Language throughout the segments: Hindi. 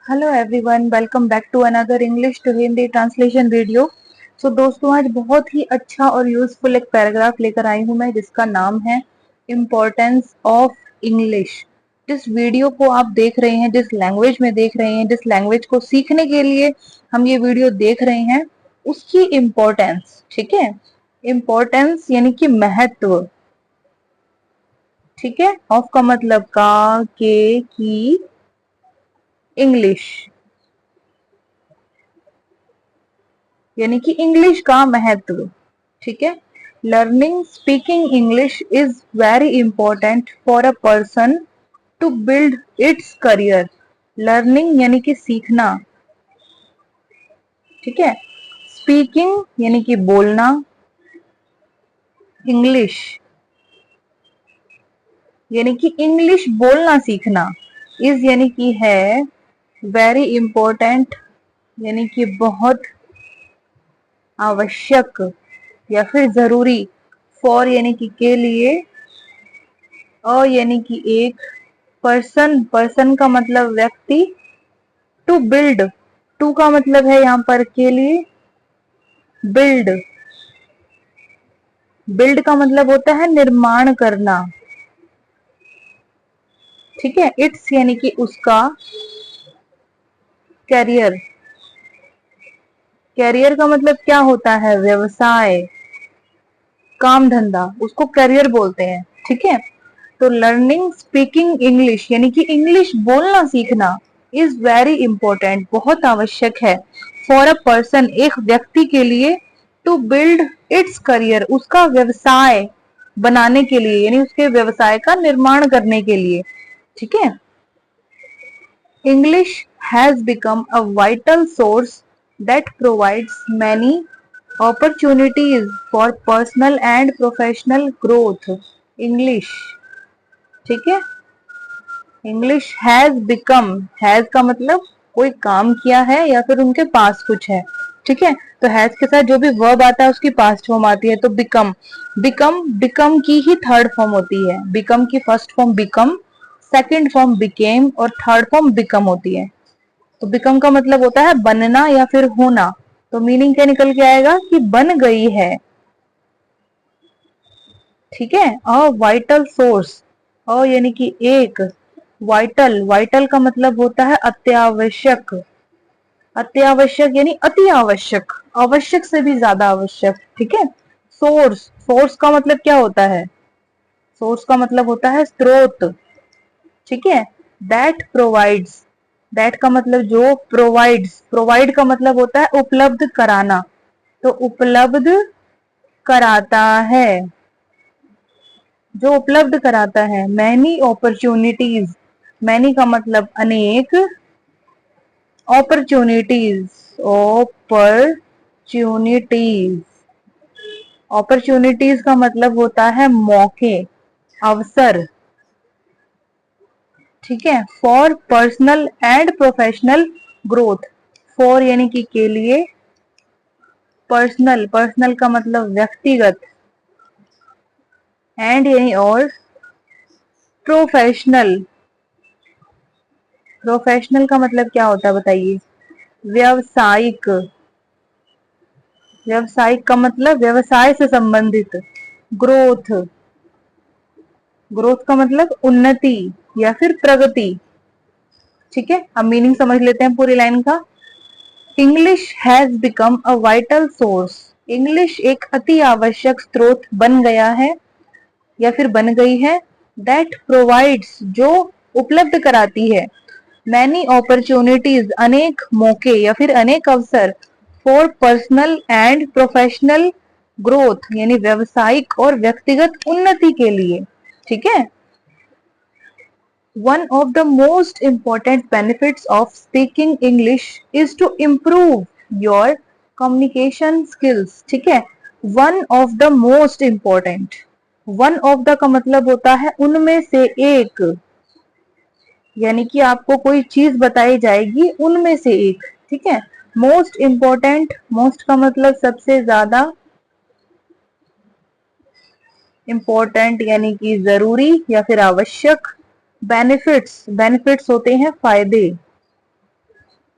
Hello everyone, welcome back to another English to Hindi translation video. So दोस्तों, आज बहुत ही अच्छा और यूजफुल एक पैराग्राफ लेकर आई हूं मैं, जिसका नाम है इम्पोर्टेंस ऑफ इंग्लिश। जिस वीडियो को आप देख रहे हैं, जिस लैंग्वेज में देख रहे हैं, जिस लैंग्वेज को सीखने के लिए हम ये वीडियो देख रहे हैं, उसकी इम्पोर्टेंस, ठीक है। इम्पोर्टेंस यानी कि महत्व, ठीक है। ऑफ का मतलब का, के, की, इंग्लिश यानी कि इंग्लिश का महत्व, ठीक है। Learning speaking English is very important for a person to build its career. Learning यानी कि सीखना, ठीक है। स्पीकिंग यानी कि बोलना, इंग्लिश यानी कि इंग्लिश बोलना सीखना, इज यानी कि है, वेरी इंपॉर्टेंट यानी कि बहुत आवश्यक या फिर जरूरी, फॉर यानी कि के लिए, यानी कि एक, पर्सन, पर्सन का मतलब व्यक्ति, टू बिल्ड, टू का मतलब है यहाँ पर के लिए, बिल्ड, बिल्ड का मतलब होता है निर्माण करना, ठीक है। इट्स यानी कि उसका, कैरियर, कैरियर का मतलब क्या होता है, व्यवसाय, काम धंधा, उसको करियर बोलते हैं, ठीक है। तो लर्निंग स्पीकिंग इंग्लिश यानी कि इंग्लिश बोलना सीखना इज वेरी इंपॉर्टेंट, बहुत आवश्यक है, फॉर अ पर्सन, एक व्यक्ति के लिए, टू बिल्ड इट्स करियर, उसका व्यवसाय बनाने के लिए, यानी उसके व्यवसाय का निर्माण करने के लिए, ठीक है। English has become a vital source that provides many opportunities for personal and professional growth। English, ठीक है। इंग्लिश हैज बिकम, हैज का मतलब कोई काम किया है या फिर उनके पास कुछ है, ठीक है। तो हैज के साथ जो भी वर्ब आता है उसकी पास्ट फॉर्म आती है, तो बिकम, बिकम, बिकम की ही थर्ड फॉर्म होती है। बिकम की first form become, second form became और थर्ड फॉर्म बिकम होती है। तो बिकम का मतलब होता है बनना या फिर होना, तो मीनिंग क्या निकल के आएगा कि बन गई है, ठीक है। अ वाइटल सोर्स, अ यानी कि एक, वाइटल, वाइटल का मतलब होता है अत्यावश्यक, अत्यावश्यक यानी अति आवश्यक, आवश्यक से भी ज्यादा आवश्यक, ठीक है। सोर्स, सोर्स का मतलब क्या होता है, सोर्स का मतलब होता है स्रोत, ठीक है। दैट प्रोवाइड्स, दैट का मतलब जो, प्रोवाइड्स, प्रोवाइड का मतलब होता है उपलब्ध कराना, तो उपलब्ध कराता है, जो उपलब्ध कराता है। मैनी अपॉर्चुनिटीज, मैनी का मतलब अनेक, अपॉर्चुनिटीज, अपॉर्चुनिटीज, अपॉर्चुनिटीज का मतलब होता है मौके, अवसर, ठीक है। For personal and professional growth, for यानी कि के लिए, पर्सनल, पर्सनल का मतलब व्यक्तिगत, एंड यानी और, प्रोफेशनल, प्रोफेशनल का मतलब क्या होता है बताइए, व्यवसायिक, व्यवसायिक का मतलब व्यवसाय से संबंधित, ग्रोथ, ग्रोथ का मतलब उन्नति या फिर प्रगति, ठीक है। अब मीनिंग समझ लेते हैं पूरी लाइन का। English has become a vital source, English एक अति आवश्यक स्रोत बन गया है या फिर बन गई है, दैट प्रोवाइड्स जो उपलब्ध कराती है, मैनी अपॉर्चुनिटीज अनेक मौके या फिर अनेक अवसर, for personal and professional growth यानी व्यवसायिक और व्यक्तिगत उन्नति के लिए, ठीक है। One of the most important benefits of speaking English is to improve your communication skills, ठीक है। One of the most important, one of the का मतलब होता है उनमें से एक, यानी कि आपको कोई चीज बताई जाएगी उनमें से एक, ठीक है। मोस्ट इंपॉर्टेंट, मोस्ट का मतलब सबसे ज्यादा, इंपॉर्टेंट यानी कि जरूरी या फिर आवश्यक, बेनिफिट्स, बेनिफिट्स होते हैं फायदे,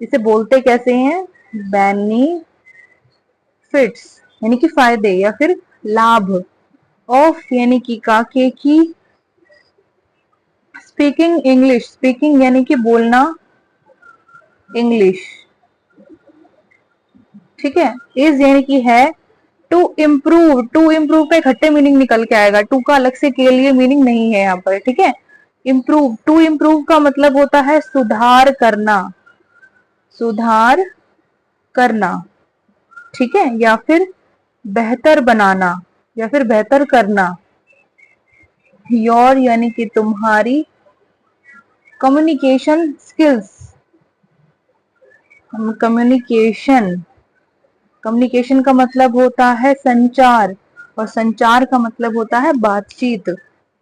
इसे बोलते कैसे हैं? बेनिफिट्स यानी कि फायदे या फिर लाभ, ऑफ यानी कि का, के की, स्पीकिंग इंग्लिश, स्पीकिंग यानी कि बोलना इंग्लिश, ठीक है। इज यानी कि है, टू इम्प्रूव, टू इम्प्रूव का इकट्ठे मीनिंग निकल के आएगा, टू का अलग से के लिए मीनिंग नहीं है यहाँ पर, ठीक है। इम्प्रूव, टू इम्प्रूव का मतलब होता है सुधार करना, सुधार करना, ठीक है, या फिर बेहतर बनाना या फिर बेहतर करना। योर यानी कि तुम्हारी, कम्युनिकेशन स्किल्स, कम्युनिकेशन, कम्युनिकेशन का मतलब होता है संचार, और संचार का मतलब होता है बातचीत,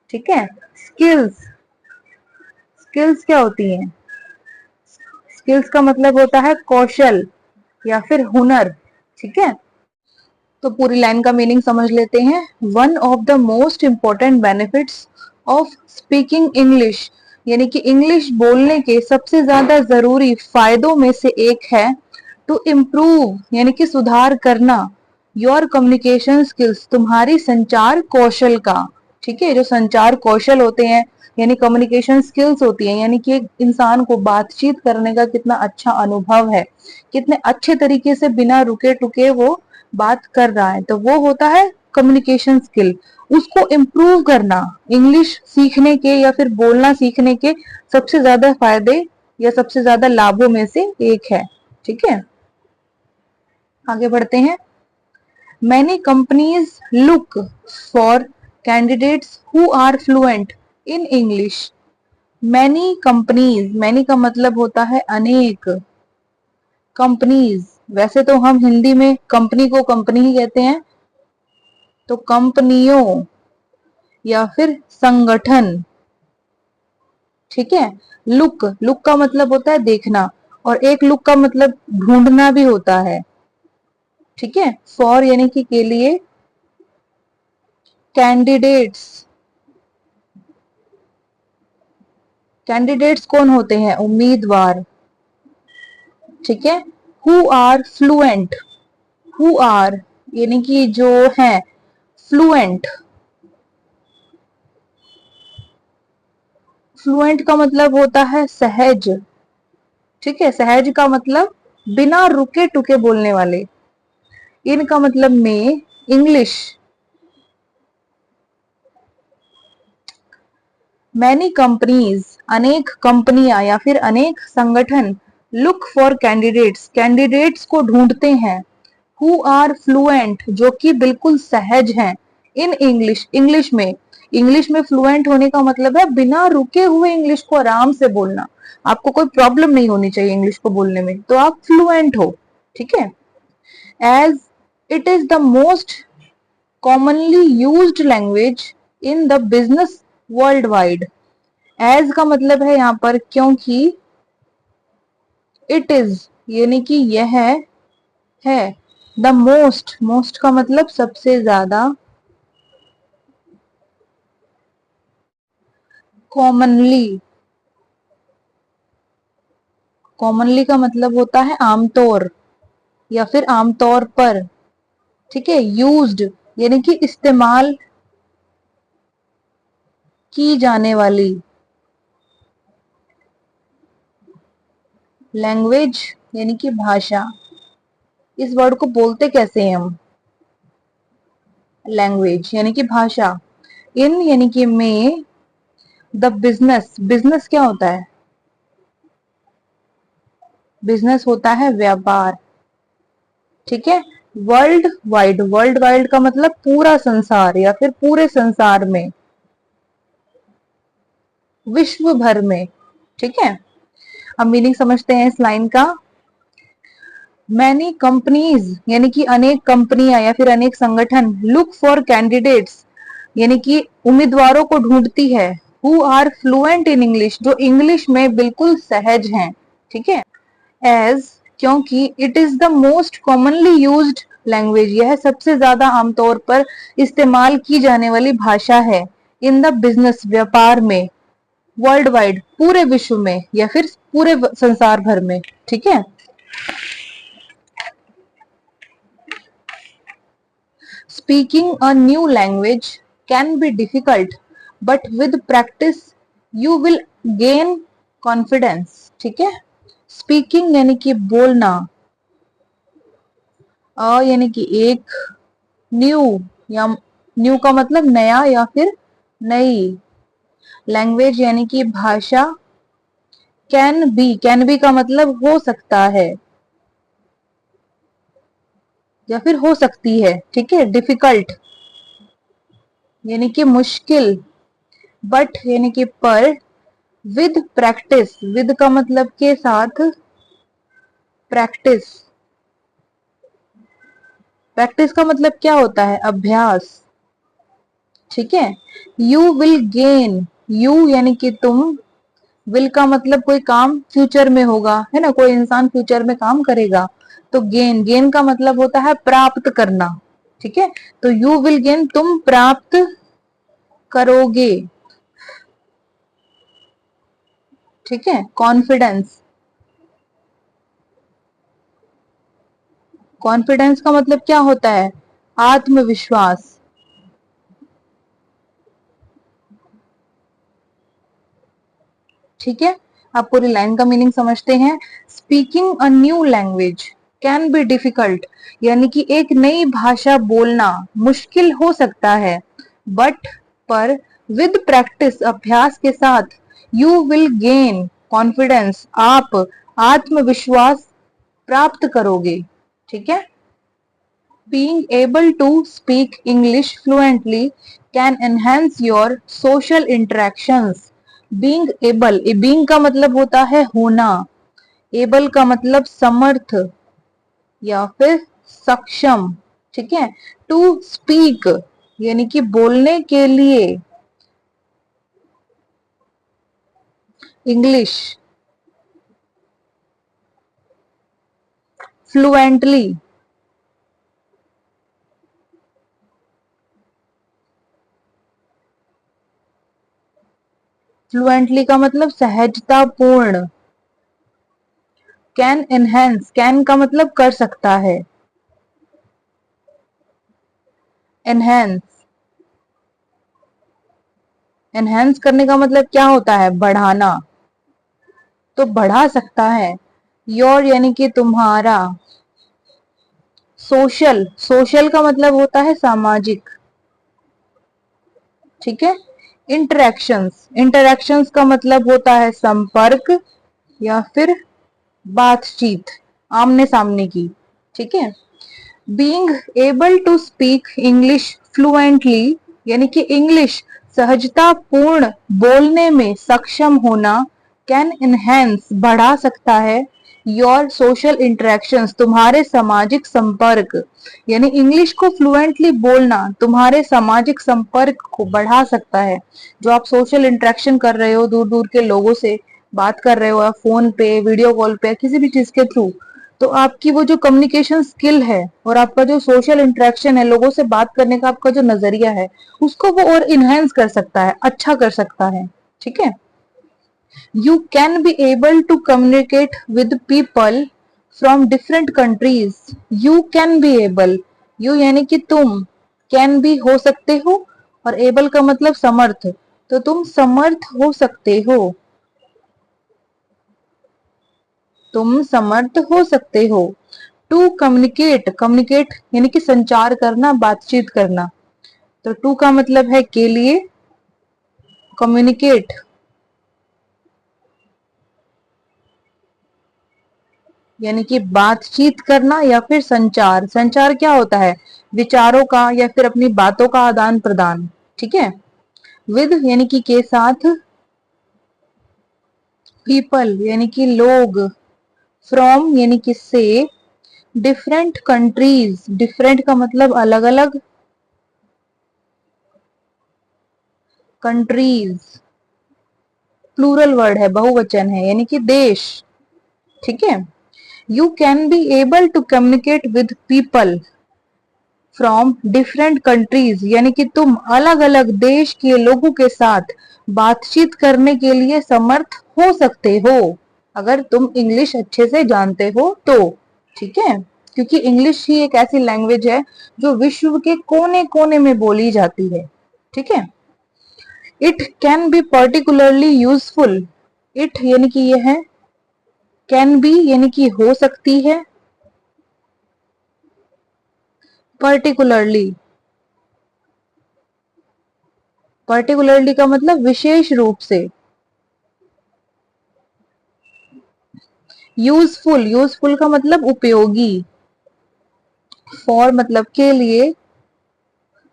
ठीक है। स्किल्स, स्किल्स क्या होती हैं? स्किल्स का मतलब होता है कौशल या फिर हुनर, ठीक है। तो पूरी लाइन का मीनिंग समझ लेते हैं। One of the most important benefits of speaking English, यानी कि इंग्लिश बोलने के सबसे ज्यादा जरूरी फायदों में से एक है टू इम्प्रूव यानी कि सुधार करना, योर कम्युनिकेशन स्किल्स, तुम्हारी संचार कौशल का, ठीक है। जो संचार कौशल होते हैं यानी कम्युनिकेशन स्किल्स होती है, यानी कि एक इंसान को बातचीत करने का कितना अच्छा अनुभव है, कितने अच्छे तरीके से बिना रुके टुके वो बात कर रहा है, तो वो होता है कम्युनिकेशन स्किल। उसको इम्प्रूव करना इंग्लिश सीखने के या फिर बोलना सीखने के सबसे ज्यादा फायदे या सबसे ज्यादा लाभों में से एक है, ठीक है। आगे बढ़ते हैं। Many companies look for candidates who are fluent in English. Many companies, many का मतलब होता है अनेक, कंपनीज, वैसे तो हम हिंदी में कंपनी को कंपनी ही कहते हैं, तो कंपनियों या फिर संगठन, ठीक है। लुक, लुक का मतलब होता है देखना, और एक लुक का मतलब ढूंढना भी होता है, ठीक है। फॉर यानी कि के लिए, कैंडिडेट्स, कैंडिडेट्स कौन होते हैं? उम्मीदवार, ठीक है। Who are fluent, who are यानी कि जो है फ्लुएंट, फ्लुएंट का मतलब होता है सहज, ठीक है। सहज का मतलब बिना रुके टुके बोलने वाले। इनका मतलब में इंग्लिश, मैनी कंपनीज, अनेक कंपनियां या फिर अनेक संगठन, लुक फॉर कैंडिडेट्स, कैंडिडेट्स को ढूंढते हैं, हु आर फ्लुएंट जो कि बिल्कुल सहज हैं, इन इंग्लिश, इंग्लिश में, इंग्लिश में फ्लुएंट होने का मतलब है बिना रुके हुए इंग्लिश को आराम से बोलना, आपको कोई प्रॉब्लम नहीं होनी चाहिए इंग्लिश को बोलने में, तो आप फ्लुएंट हो, ठीक है। As it is the most commonly used language in the business worldwide. As का मतलब है यहाँ पर क्योंकि, इट इज यानी कि यह है, द मोस्ट, मोस्ट का मतलब सबसे ज्यादा, कॉमनली, कॉमनली का मतलब होता है आमतौर या फिर आमतौर पर, ठीक है। यूज्ड यानी कि इस्तेमाल की जाने वाली, लैंग्वेज यानी कि भाषा। इस वर्ड को बोलते कैसे हैं हम? लैंग्वेज यानी कि भाषा। इन यानी कि में, द बिजनेस, बिजनेस क्या होता है? बिजनेस होता है व्यापार, ठीक है। वर्ल्ड वाइड, वर्ल्ड वाइड का मतलब पूरा संसार या फिर पूरे संसार में, विश्व भर में, ठीक है। अब मीनिंग समझते हैं इस लाइन का। मैनी कंपनीज यानी कि अनेक कंपनियां या फिर अनेक संगठन, लुक फॉर कैंडिडेट्स यानी कि उम्मीदवारों को ढूंढती है, who are fluent in English जो इंग्लिश में बिल्कुल सहज हैं, ठीक है। एज क्योंकि it is the most commonly used language, यह सबसे ज्यादा आमतौर पर इस्तेमाल की जाने वाली भाषा है, इन द बिजनेस व्यापार में, वर्ल्ड वाइड पूरे विश्व में या फिर पूरे संसार भर में, ठीक है। Speaking a new language can be difficult but with practice you will gain confidence. ठीक है। स्पीकिंग यानी कि बोलना, यानी कि एक, न्यू या न्यू का मतलब नया या फिर नई, लैंग्वेज यानी कि भाषा, कैन बी का मतलब हो सकता है या फिर हो सकती है। ठीक है। डिफिकल्ट यानी कि मुश्किल, बट यानी कि पर, विद प्रैक्टिस, विद का मतलब के साथ, प्रैक्टिस, प्रैक्टिस का मतलब क्या होता है? अभ्यास। ठीक है। यू विल गेन, यू यानी कि तुम, विल का मतलब कोई काम फ्यूचर में होगा, है ना, कोई इंसान फ्यूचर में काम करेगा। तो गेन, गेन का मतलब होता है प्राप्त करना। ठीक है। तो यू विल गेन, तुम प्राप्त करोगे। ठीक है। कॉन्फिडेंस, कॉन्फिडेंस का मतलब क्या होता है? आत्मविश्वास। ठीक है। आप पूरी लाइन का मीनिंग समझते हैं। Speaking a new language can be difficult, यानी कि एक नई भाषा बोलना मुश्किल हो सकता है, बट पर विद प्रैक्टिस, अभ्यास के साथ, यू विल गेन कॉन्फिडेंस, आप आत्मविश्वास प्राप्त करोगे। ठीक है। Being able to speak English fluently can enhance your social interactions. Being able, being का मतलब होता है होना, able का मतलब समर्थ या फिर सक्षम। ठीक है। टू स्पीक यानी कि बोलने के लिए, इंग्लिश फ्लुएंटली, फ्लुएंटली का मतलब सहजतापूर्ण। कैन एनहेंस, कैन का मतलब कर सकता है, एनहेंस, एनहेंस करने का मतलब क्या होता है? बढ़ाना, तो बढ़ा सकता है। योर यानी कि तुम्हारा, सोशल, सोशल का मतलब होता है सामाजिक। ठीक है। इंटरेक्शंस, इंटरेक्शंस का मतलब होता है संपर्क या फिर बातचीत, आमने सामने की। ठीक है। Being able to speak English fluently यानी कि इंग्लिश सहजतापूर्ण बोलने में सक्षम होना, कैन इनहेंस बढ़ा सकता है, योर सोशल इंटरेक्शंस तुम्हारे सामाजिक संपर्क, यानी इंग्लिश को फ्लुएंटली बोलना तुम्हारे सामाजिक संपर्क को बढ़ा सकता है। जो आप सोशल इंटरेक्शन कर रहे हो, दूर दूर के लोगों से बात कर रहे हो, आप फोन पे, वीडियो कॉल पे, किसी भी चीज के थ्रू, तो आपकी वो जो कम्युनिकेशन स्किल है और आपका जो सोशल इंटरेक्शन है, लोगों से बात करने का आपका जो नजरिया है, उसको वो और इनहेंस कर सकता है, अच्छा कर सकता है। ठीक है। You can be able to communicate with people from different countries. You can be able, you यानी कि तुम, कैन बी हो सकते हो, और एबल का मतलब समर्थ, तो तुम समर्थ हो सकते हो, तुम समर्थ हो सकते हो। टू कम्युनिकेट, कम्युनिकेट यानी कि संचार करना, बातचीत करना, तो टू का मतलब है के लिए, कम्युनिकेट यानी कि बातचीत करना या फिर संचार। संचार क्या होता है? विचारों का या फिर अपनी बातों का आदान प्रदान। ठीक है। विद यानी कि के साथ, पीपल यानी कि लोग, फ्रॉम यानी कि से, डिफरेंट कंट्रीज, डिफरेंट का मतलब अलग अलग, कंट्रीज प्लूरल वर्ड है, बहुवचन है, यानी कि देश। ठीक है। You can be able to communicate with people from different countries, यानी कि तुम अलग अलग देश के लोगों के साथ बातचीत करने के लिए समर्थ हो सकते हो। अगर तुम इंग्लिश अच्छे से जानते हो तो, ठीक है, क्योंकि इंग्लिश ही एक ऐसी लैंग्वेज है जो विश्व के कोने कोने में बोली जाती है, ठीक है। It can be particularly useful, it यानी कि ये है, कैन बी यानी कि हो सकती है, पर्टिकुलरली, पर्टिकुलरली का मतलब विशेष रूप से, यूजफुल, यूजफुल का मतलब उपयोगी, फॉर मतलब के लिए,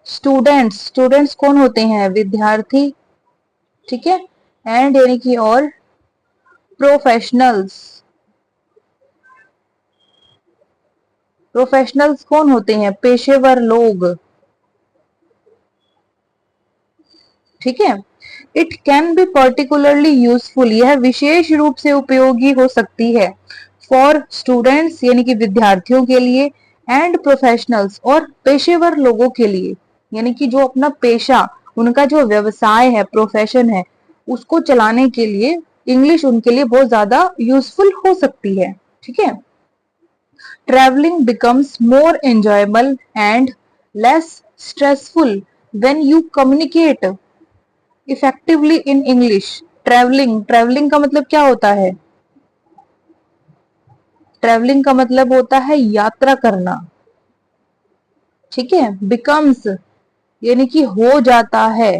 स्टूडेंट्स, स्टूडेंट्स कौन होते हैं, विद्यार्थी, ठीक है, एंड यानी कि और, प्रोफेशनल्स, प्रोफेशनल्स कौन होते हैं, पेशेवर लोग, ठीक है। It can be particularly useful, यह विशेष रूप से उपयोगी हो सकती है, फॉर स्टूडेंट्स यानी कि विद्यार्थियों के लिए, एंड प्रोफेशनल्स और पेशेवर लोगों के लिए, यानी कि जो अपना पेशा, उनका जो व्यवसाय है, प्रोफेशन है, उसको चलाने के लिए इंग्लिश उनके लिए बहुत ज्यादा यूजफुल हो सकती है, ठीक है। Traveling becomes more enjoyable and less stressful when you communicate effectively in English. Traveling, traveling का मतलब क्या होता है, ट्रैवलिंग का मतलब होता है यात्रा करना, ठीक है। becomes यानी कि हो जाता है,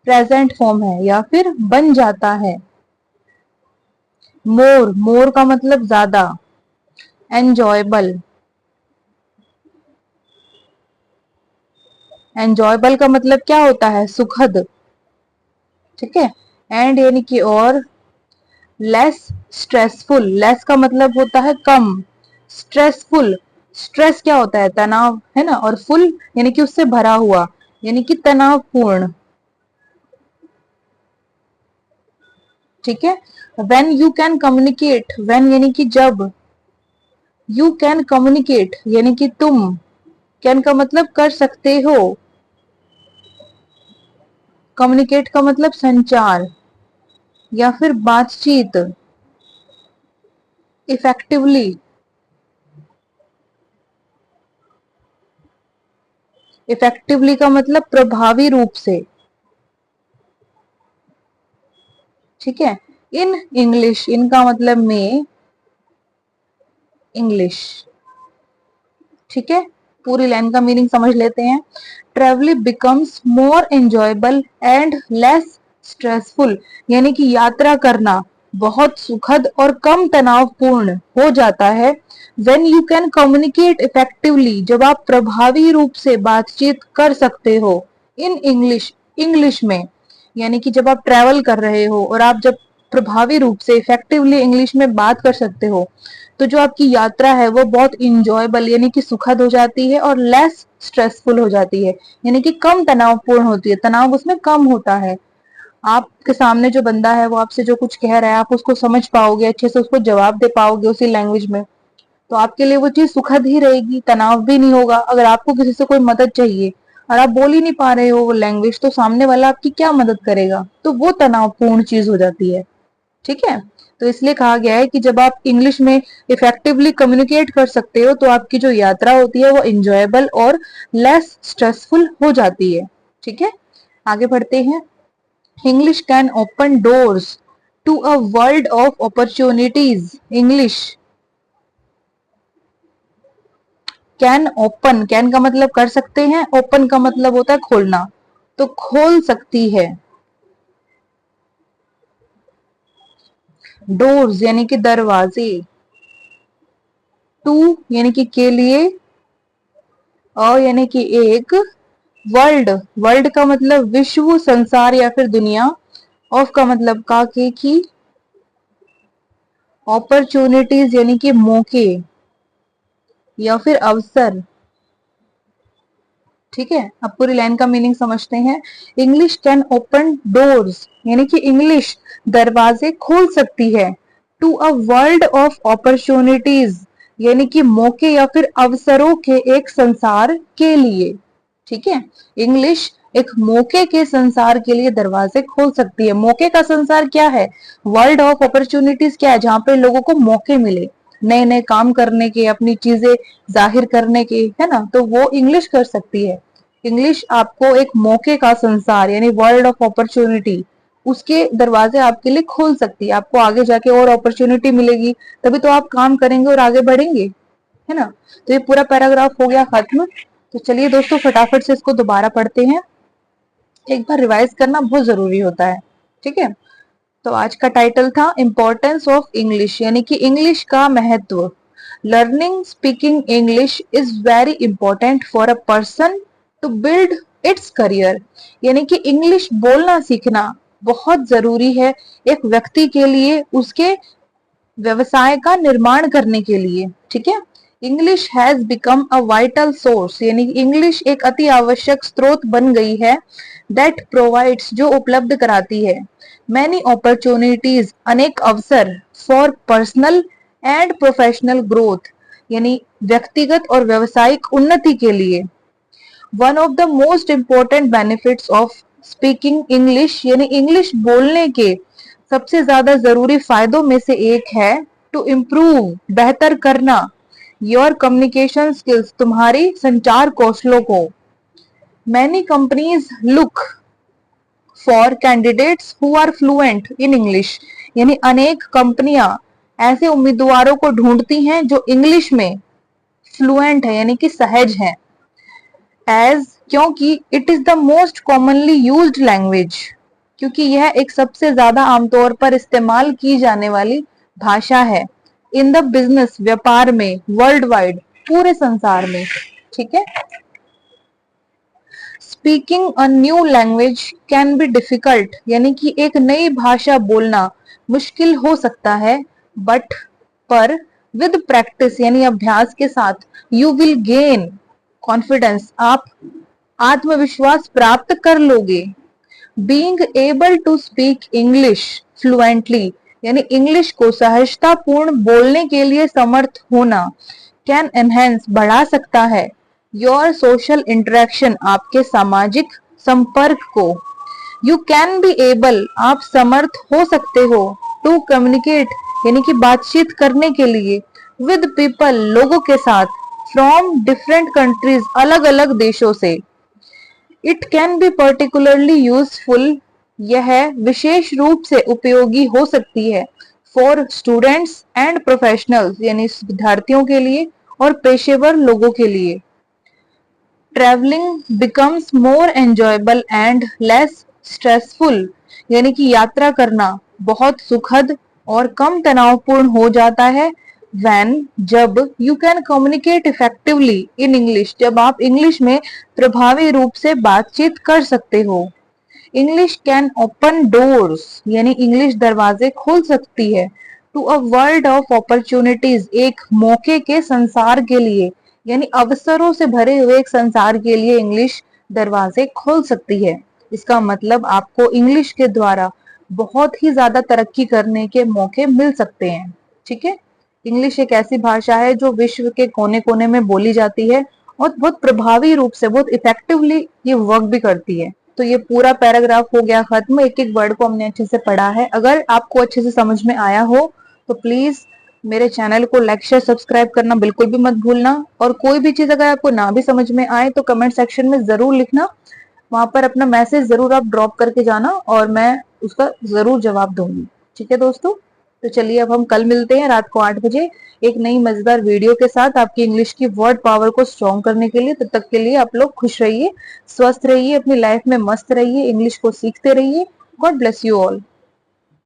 प्रेजेंट फॉर्म है, या फिर बन जाता है। मोर, मोर का मतलब ज्यादा, एंजॉयबल, एंजॉयबल का मतलब क्या होता है, सुखद, ठीक है। एंड यानी कि और, लेस स्ट्रेसफुल, लेस का मतलब होता है कम, स्ट्रेसफुल, स्ट्रेस क्या होता है, तनाव, है ना, और फुल यानी कि उससे भरा हुआ, यानी कि तनावपूर्ण, ठीक है। When you can communicate, when यानी कि जब, यू कैन कम्युनिकेट यानी कि तुम, कैन का मतलब कर सकते हो, कम्युनिकेट का मतलब संचार या फिर बातचीत, इफेक्टिवली, इफेक्टिवली का मतलब प्रभावी रूप से, ठीक है। इन इंग्लिश, इनका मतलब में इंग्लिश, ठीक है। पूरी लाइन का मीनिंग समझ लेते हैं। Travelling becomes more enjoyable and less stressful, यानी कि यात्रा करना बहुत सुखद और कम तनावपूर्ण हो जाता है। When you can communicate effectively, जब आप प्रभावी रूप से बातचीत कर सकते हो, इन इंग्लिश, इंग्लिश में, यानी कि जब आप ट्रेवल कर रहे हो और आप जब प्रभावी रूप से इफेक्टिवली इंग्लिश में बात कर सकते हो, तो जो आपकी यात्रा है वो बहुत इंजॉयबल यानी कि सुखद हो जाती है, और लेस स्ट्रेसफुल हो जाती है, यानी कि कम तनावपूर्ण होती है, तनाव उसमें कम होता है। आपके सामने जो बंदा है वो आपसे जो कुछ कह रहा है, आप उसको समझ पाओगे, अच्छे से उसको जवाब दे पाओगे उसी लैंग्वेज में, तो आपके लिए वो चीज सुखद ही रहेगी, तनाव भी नहीं होगा। अगर आपको किसी से कोई मदद चाहिए और आप बोल ही नहीं पा रहे हो वो लैंग्वेज, तो सामने वाला आपकी क्या मदद करेगा, तो वो तनावपूर्ण चीज हो जाती है, ठीक है। तो इसलिए कहा गया है कि जब आप इंग्लिश में इफेक्टिवली कम्युनिकेट कर सकते हो, तो आपकी जो यात्रा होती है वो इंजॉयबल और लेस स्ट्रेसफुल हो जाती है, ठीक है। आगे बढ़ते हैं। English can open doors to a world of opportunities. English can open, can का मतलब कर सकते हैं, ओपन का मतलब होता है खोलना, तो खोल सकती है। डोर्स यानी कि दरवाजे, टू यानी कि के लिए, यानी कि एक, वर्ल्ड, वर्ल्ड का मतलब विश्व, संसार या फिर दुनिया, ऑफ का मतलब का के की, अपॉर्चुनिटीज यानी कि मौके या फिर अवसर, ठीक है। अब पूरी लाइन का मीनिंग समझते हैं। इंग्लिश कैन ओपन डोर्स यानी कि इंग्लिश दरवाजे खोल सकती है, to a world of opportunities यानी कि मौके या फिर अवसरों के एक संसार के लिए, ठीक है। इंग्लिश एक मौके के संसार के लिए दरवाजे खोल सकती है। मौके का संसार क्या है? वर्ल्ड ऑफ अपॉर्चुनिटीज क्या है? जहां पे लोगों को मौके मिले नए नए काम करने के, अपनी चीजें जाहिर करने के, है ना, तो वो इंग्लिश कर सकती है। इंग्लिश आपको एक मौके का संसार यानी वर्ल्ड ऑफ अपॉर्चुनिटी, उसके दरवाजे आपके लिए खोल सकती है। आपको आगे जाके और अपॉर्चुनिटी मिलेगी, तभी तो आप काम करेंगे और आगे बढ़ेंगे, है ना। तो ये पूरा पैराग्राफ हो गया खत्म। तो चलिए दोस्तों फटाफट से इसको दोबारा पढ़ते हैं। एक बार रिवाइज करना बहुत जरूरी होता है, ठीक है। तो आज का टाइटल था इम्पोर्टेंस ऑफ इंग्लिश, यानी कि इंग्लिश का महत्व। Learning speaking English is very important for a person to build its career, यानी कि इंग्लिश बोलना सीखना बहुत जरूरी है एक व्यक्ति के लिए, उसके व्यवसाय का निर्माण करने के लिए, ठीक है। English has become a vital source, यानी इंग्लिश एक अति आवश्यक स्रोत बन गई है। दैट प्रोवाइड्स, जो उपलब्ध कराती है, मैनी अपॉर्चुनिटीज, अनेक अवसर, for personal and professional growth, यानी व्यक्तिगत और व्यवसायिक उन्नति के लिए। One of the most important benefits of speaking English, यानी इंग्लिश बोलने के सबसे ज्यादा जरूरी फायदों में से एक है टू इम्प्रूव, बेहतर करना, योर कम्युनिकेशन स्किल्स, तुम्हारी संचार कौशलों को। Many companies look for candidates who are fluent in English, यानी अनेक कंपनियां ऐसे उम्मीदवारों को ढूंढती हैं जो इंग्लिश में फ्लुएंट है, यानी कि सहज है। एज, क्योंकि it is the most commonly used language, क्योंकि यह एक सबसे ज्यादा आमतौर पर इस्तेमाल की जाने वाली भाषा है। इन द बिजनेस, व्यापार में, वर्ल्ड वाइड, पूरे संसार में, ठीक है। Speaking a new language can be difficult, यानी कि एक नई भाषा बोलना मुश्किल हो सकता है। बट, पर, विद प्रैक्टिस, यानी अभ्यास के साथ, यू विल गेन कॉन्फिडेंस, आप आत्मविश्वास प्राप्त कर लोगे। Being able to speak English fluently, यानी इंग्लिश को सहजतापूर्ण बोलने के लिए समर्थ होना, कैन एनहेंस, बढ़ा सकता है, योर सोशल इंटरेक्शन, आपके सामाजिक संपर्क को। यू कैन बी एबल, आप समर्थ हो सकते हो, टू कम्युनिकेट, यानी कि बातचीत करने के लिए, विद पीपल, लोगों के साथ, फ्रॉम डिफरेंट कंट्रीज, अलग अलग देशों से। It can be particularly useful, यह विशेष रूप से उपयोगी हो सकती है, फॉर स्टूडेंट्स एंड प्रोफेशनल्स, यानी विद्यार्थियों के लिए और पेशेवर लोगों के लिए। Travelling becomes more enjoyable and less stressful, यानी कि यात्रा करना बहुत सुखद और कम तनावपूर्ण हो जाता है। when, जब, you can communicate effectively in English, जब आप इंग्लिश में प्रभावी रूप से बातचीत कर सकते हो। इंग्लिश कैन ओपन डोर्स, यानी इंग्लिश दरवाजे खोल सकती है, to a world of opportunities, एक मौके के संसार के लिए, यानी अवसरों से भरे हुए एक संसार के लिए इंग्लिश दरवाजे खोल सकती है। इसका मतलब आपको इंग्लिश के द्वारा बहुत ही ज्यादा तरक्की करने के मौके मिल सकते हैं, ठीक है। इंग्लिश एक ऐसी भाषा है जो विश्व के कोने कोने में बोली जाती है और बहुत प्रभावी रूप से, बहुत इफेक्टिवली ये वर्क भी करती है। तो ये पूरा पैराग्राफ हो गया खत्म। एक एक वर्ड को हमने अच्छे से पढ़ा है। अगर आपको अच्छे से समझ में आया हो तो प्लीज मेरे चैनल को लाइक शेयर सब्सक्राइब करना बिल्कुल भी मत भूलना। और कोई भी चीज अगर आपको ना भी समझ में आए तो कमेंट सेक्शन में जरूर लिखना, वहां पर अपना मैसेज जरूर आप ड्रॉप करके जाना और मैं उसका जरूर जवाब दूंगी, ठीक है दोस्तों। तो चलिए अब हम कल मिलते हैं रात को 8 बजे एक नई मजेदार वीडियो के साथ आपकी इंग्लिश की वर्ड पावर को स्ट्रॉन्ग करने के लिए। तब तक के लिए आप लोग खुश रहिए, स्वस्थ रहिए, अपनी लाइफ में मस्त रहिए, इंग्लिश को सीखते रहिए। God bless you all.